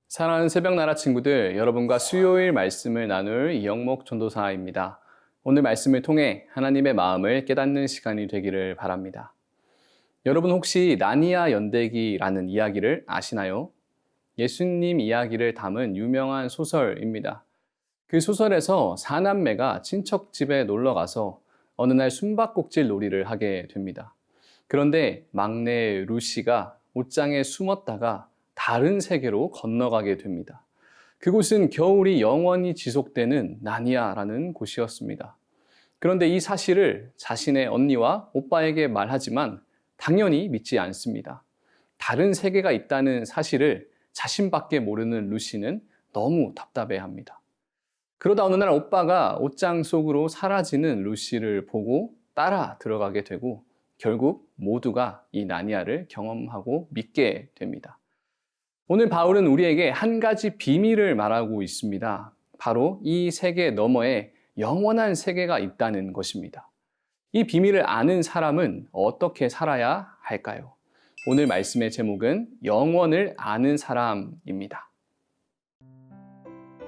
사랑하는 새벽나라 친구들, 여러분과 수요일 말씀을 나눌 이영목 전도사입니다. 오늘 말씀을 통해 하나님의 마음을 깨닫는 시간이 되기를 바랍니다. 여러분 혹시 나니아 연대기라는 이야기를 아시나요? 예수님 이야기를 담은 유명한 소설입니다. 그 소설에서 사남매가 친척 집에 놀러 가서 어느 날 숨바꼭질 놀이를 하게 됩니다. 그런데 막내 루시가 옷장에 숨었다가 다른 세계로 건너가게 됩니다. 그곳은 겨울이 영원히 지속되는 나니아라는 곳이었습니다. 그런데 이 사실을 자신의 언니와 오빠에게 말하지만 당연히 믿지 않습니다. 다른 세계가 있다는 사실을 자신밖에 모르는 루시는 너무 답답해합니다. 그러다 어느 날 오빠가 옷장 속으로 사라지는 루시를 보고 따라 들어가게 되고 결국 모두가 이 나니아를 경험하고 믿게 됩니다. 오늘 바울은 우리에게 한 가지 비밀을 말하고 있습니다. 바로 이 세계 너머에 영원한 세계가 있다는 것입니다. 이 비밀을 아는 사람은 어떻게 살아야 할까요? 오늘 말씀의 제목은 영원을 아는 사람입니다.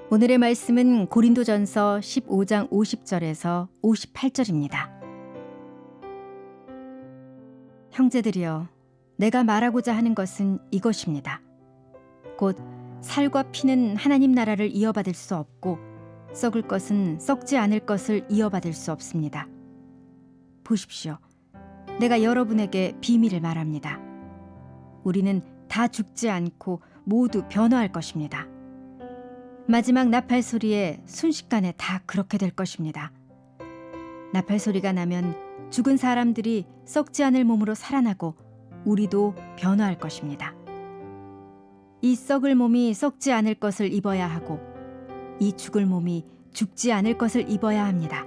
오늘의 말씀은 고린도전서 15장 50절에서 58절입니다. 형제들이여, 내가 말하고자 하는 것은 이것입니다. 곧 살과 피는 하나님 나라를 이어받을 수 없고 썩을 것은 썩지 않을 것을 이어받을 수 없습니다. 보십시오. 내가 여러분에게 비밀을 말합니다. 우리는 다 죽지 않고 모두 변화할 것입니다. 마지막 나팔 소리에 순식간에 다 그렇게 될 것입니다. 나팔 소리가 나면 죽은 사람들이 썩지 않을 몸으로 살아나고 우리도 변화할 것입니다. 이 썩을 몸이 썩지 않을 것을 입어야 하고 이 죽을 몸이 죽지 않을 것을 입어야 합니다.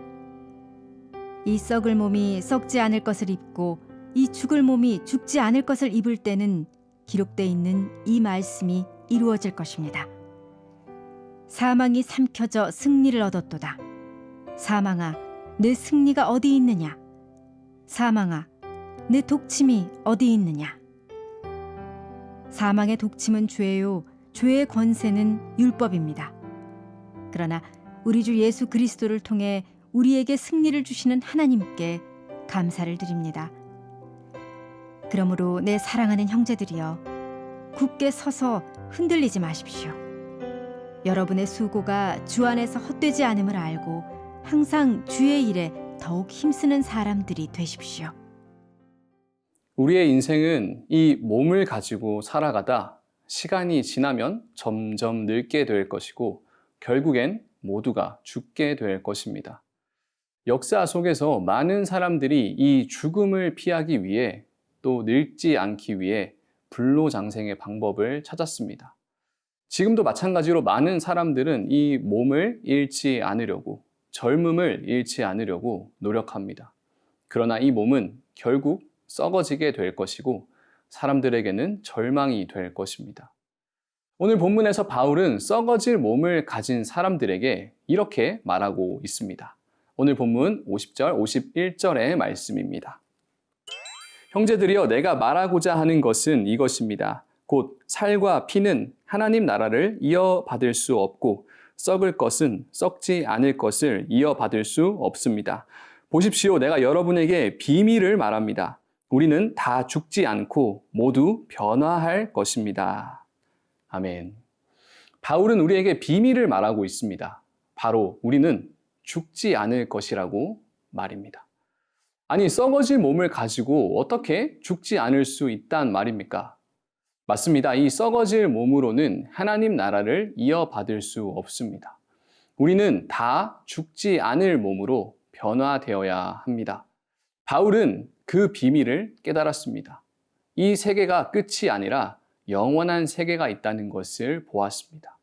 이 썩을 몸이 썩지 않을 것을 입고 이 죽을 몸이 죽지 않을 것을 입을 때는 기록되어 있는 이 말씀이 이루어질 것입니다. 사망이 삼켜져 승리를 얻었도다. 사망아, 내 승리가 어디 있느냐? 사망아, 내 독침이 어디 있느냐? 사망의 독침은 죄요, 죄의 권세는 율법입니다. 그러나 우리 주 예수 그리스도를 통해 우리에게 승리를 주시는 하나님께 감사를 드립니다. 그러므로 내 사랑하는 형제들이여, 굳게 서서 흔들리지 마십시오. 여러분의 수고가 주 안에서 헛되지 않음을 알고 항상 주의 일에 더욱 힘쓰는 사람들이 되십시오. 우리의 인생은 이 몸을 가지고 살아가다 시간이 지나면 점점 늙게 될 것이고 결국엔 모두가 죽게 될 것입니다. 역사 속에서 많은 사람들이 이 죽음을 피하기 위해 또 늙지 않기 위해 불로장생의 방법을 찾았습니다. 지금도 마찬가지로 많은 사람들은 이 몸을 잃지 않으려고, 젊음을 잃지 않으려고 노력합니다. 그러나 이 몸은 결국 썩어지게 될 것이고 사람들에게는 절망이 될 것입니다. 오늘 본문에서 바울은 썩어질 몸을 가진 사람들에게 이렇게 말하고 있습니다. 오늘 본문 50절, 51절의 말씀입니다. 형제들이여, 내가 말하고자 하는 것은 이것입니다. 곧 살과 피는 하나님 나라를 이어받을 수 없고 썩을 것은 썩지 않을 것을 이어받을 수 없습니다. 보십시오. 내가 여러분에게 비밀을 말합니다. 우리는 다 죽지 않고 모두 변화할 것입니다. 아멘. 바울은 우리에게 비밀을 말하고 있습니다. 바로 우리는 죽지 않을 것이라고 말입니다. 아니, 썩어질 몸을 가지고 어떻게 죽지 않을 수 있단 말입니까? 맞습니다. 이 썩어질 몸으로는 하나님 나라를 이어받을 수 없습니다. 우리는 다 죽지 않을 몸으로 변화되어야 합니다. 바울은 그 비밀을 깨달았습니다. 이 세계가 끝이 아니라 영원한 세계가 있다는 것을 보았습니다.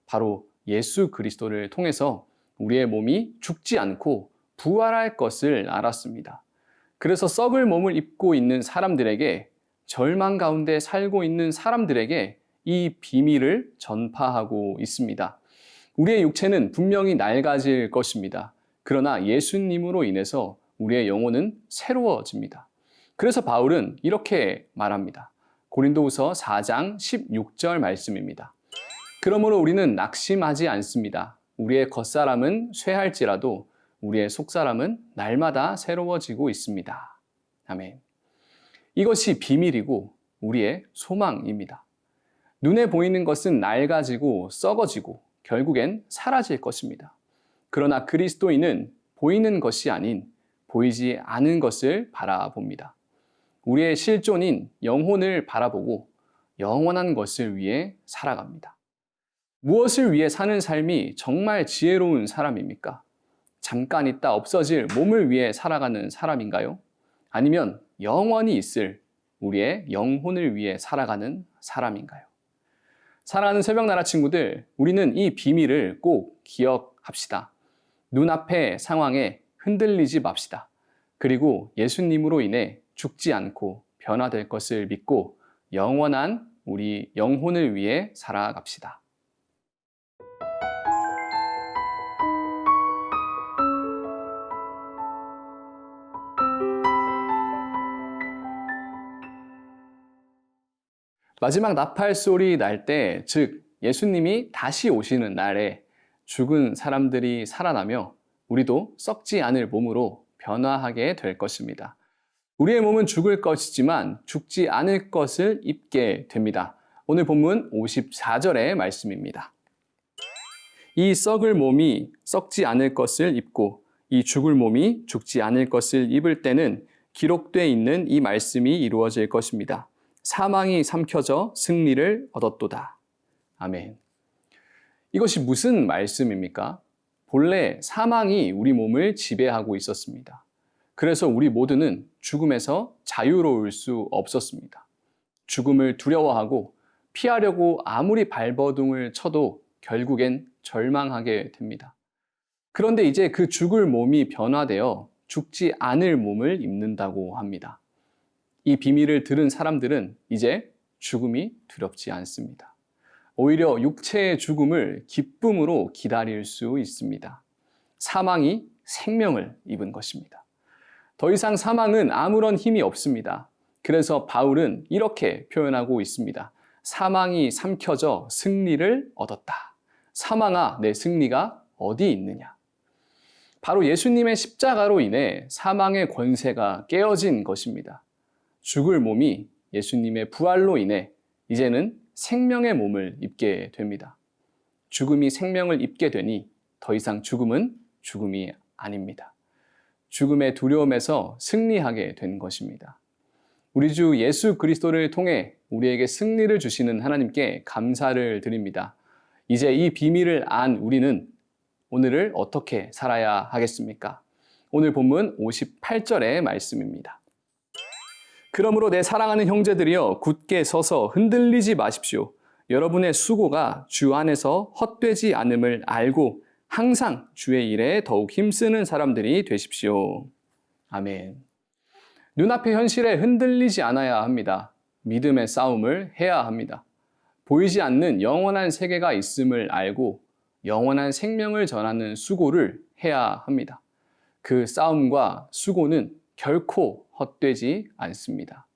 바로 예수 그리스도를 통해서 우리의 몸이 죽지 않고 부활할 것을 알았습니다. 그래서 썩을 몸을 입고 있는 사람들에게, 절망 가운데 살고 있는 사람들에게 이 비밀을 전파하고 있습니다. 우리의 육체는 분명히 낡아질 것입니다. 그러나 예수님으로 인해서 우리의 영혼은 새로워집니다. 그래서 바울은 이렇게 말합니다. 고린도후서 4장 16절 말씀입니다. 그러므로 우리는 낙심하지 않습니다. 우리의 겉사람은 쇠할지라도 우리의 속사람은 날마다 새로워지고 있습니다. 아멘. 이것이 비밀이고 우리의 소망입니다. 눈에 보이는 것은 낡아지고 썩어지고 결국엔 사라질 것입니다. 그러나 그리스도인은 보이는 것이 아닌 보이지 않은 것을 바라봅니다. 우리의 실존인 영혼을 바라보고 영원한 것을 위해 살아갑니다. 무엇을 위해 사는 삶이 정말 지혜로운 사람입니까? 잠깐 있다 없어질 몸을 위해 살아가는 사람인가요? 아니면 영원히 있을 우리의 영혼을 위해 살아가는 사람인가요? 사랑하는 새벽나라 친구들, 우리는 이 비밀을 꼭 기억합시다. 눈앞의 상황에 흔들리지 맙시다. 그리고 예수님으로 인해 죽지 않고 변화될 것을 믿고 영원한 우리 영혼을 위해 살아갑시다. 마지막 나팔 소리 날 때, 즉 예수님이 다시 오시는 날에 죽은 사람들이 살아나며 우리도 썩지 않을 몸으로 변화하게 될 것입니다. 우리의 몸은 죽을 것이지만 죽지 않을 것을 입게 됩니다. 오늘 본문 54절의 말씀입니다. 이 썩을 몸이 썩지 않을 것을 입고 이 죽을 몸이 죽지 않을 것을 입을 때는 기록되어 있는 이 말씀이 이루어질 것입니다. 사망이 삼켜져 승리를 얻었도다. 아멘. 이것이 무슨 말씀입니까? 본래 사망이 우리 몸을 지배하고 있었습니다. 그래서 우리 모두는 죽음에서 자유로울 수 없었습니다. 죽음을 두려워하고 피하려고 아무리 발버둥을 쳐도 결국엔 절망하게 됩니다. 그런데 이제 그 죽을 몸이 변화되어 죽지 않을 몸을 입는다고 합니다. 이 비밀을 들은 사람들은 이제 죽음이 두렵지 않습니다. 오히려 육체의 죽음을 기쁨으로 기다릴 수 있습니다. 사망이 생명을 입은 것입니다. 더 이상 사망은 아무런 힘이 없습니다. 그래서 바울은 이렇게 표현하고 있습니다. 사망이 삼켜져 승리를 얻었다. 사망아, 내 승리가 어디 있느냐? 바로 예수님의 십자가로 인해 사망의 권세가 깨어진 것입니다. 죽을 몸이 예수님의 부활로 인해 이제는 생명의 몸을 입게 됩니다. 죽음이 생명을 입게 되니 더 이상 죽음은 죽음이 아닙니다. 죽음의 두려움에서 승리하게 된 것입니다. 우리 주 예수 그리스도를 통해 우리에게 승리를 주시는 하나님께 감사를 드립니다. 이제 이 비밀을 안 우리는 오늘을 어떻게 살아야 하겠습니까? 오늘 본문 58절의 말씀입니다. 그러므로 내 사랑하는 형제들이여 굳게 서서 흔들리지 마십시오. 여러분의 수고가 주 안에서 헛되지 않음을 알고 항상 주의 일에 더욱 힘쓰는 사람들이 되십시오. 아멘. 눈앞의 현실에 흔들리지 않아야 합니다. 믿음의 싸움을 해야 합니다. 보이지 않는 영원한 세계가 있음을 알고 영원한 생명을 전하는 수고를 해야 합니다. 그 싸움과 수고는 결코 헛되지 않습니다.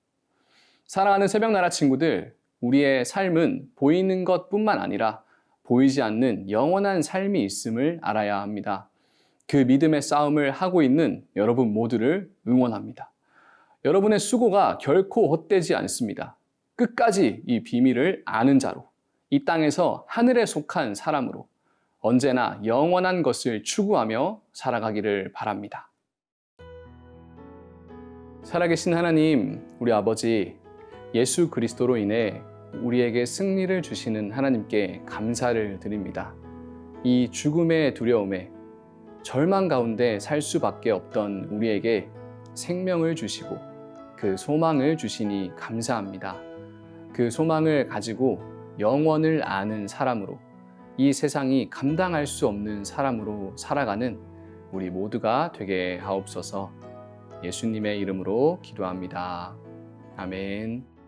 사랑하는 새벽나라 친구들, 우리의 삶은 보이는 것뿐만 아니라 보이지 않는 영원한 삶이 있음을 알아야 합니다. 그 믿음의 싸움을 하고 있는 여러분 모두를 응원합니다. 여러분의 수고가 결코 헛되지 않습니다. 끝까지 이 비밀을 아는 자로, 이 땅에서 하늘에 속한 사람으로 언제나 영원한 것을 추구하며 살아가기를 바랍니다. 살아계신 하나님, 우리 아버지, 예수 그리스도로 인해 우리에게 승리를 주시는 하나님께 감사를 드립니다. 이 죽음의 두려움에 절망 가운데 살 수밖에 없던 우리에게 생명을 주시고 그 소망을 주시니 감사합니다. 그 소망을 가지고 영원을 아는 사람으로, 이 세상이 감당할 수 없는 사람으로 살아가는 우리 모두가 되게 하옵소서. 예수님의 이름으로 기도합니다. 아멘.